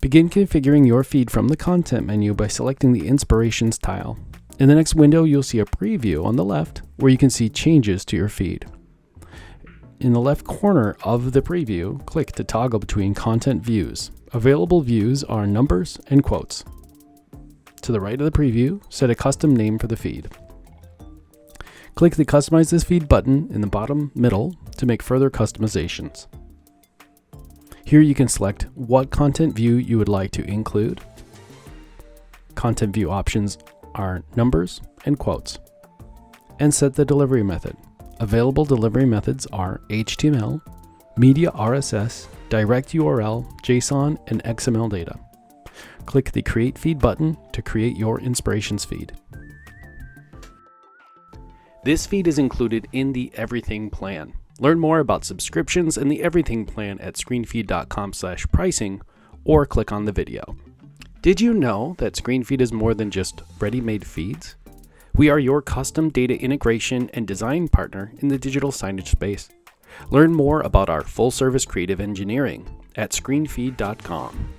Begin configuring your feed from the content menu by selecting the Inspirations tile. In the next window, you'll see a preview on the left where you can see changes to your feed. In the left corner of the preview, click to toggle between content views. Available views are numbers and quotes. To the right of the preview, set a custom name for the feed. Click the Customize this feed button in the bottom middle to make further customizations. Here you can select what content view you would like to include. Content view options are numbers and quotes. And set the delivery method. Available delivery methods are HTML, media RSS, direct URL, JSON, and XML data. Click the Create Feed button to create your Inspirations feed. This feed is included in the Everything plan. Learn more about subscriptions and the Everything plan at screenfeed.com/pricing or click on the video. Did you know that ScreenFeed is more than just ready-made feeds? We are your custom data integration and design partner in the digital signage space. Learn more about our full-service creative engineering at screenfeed.com.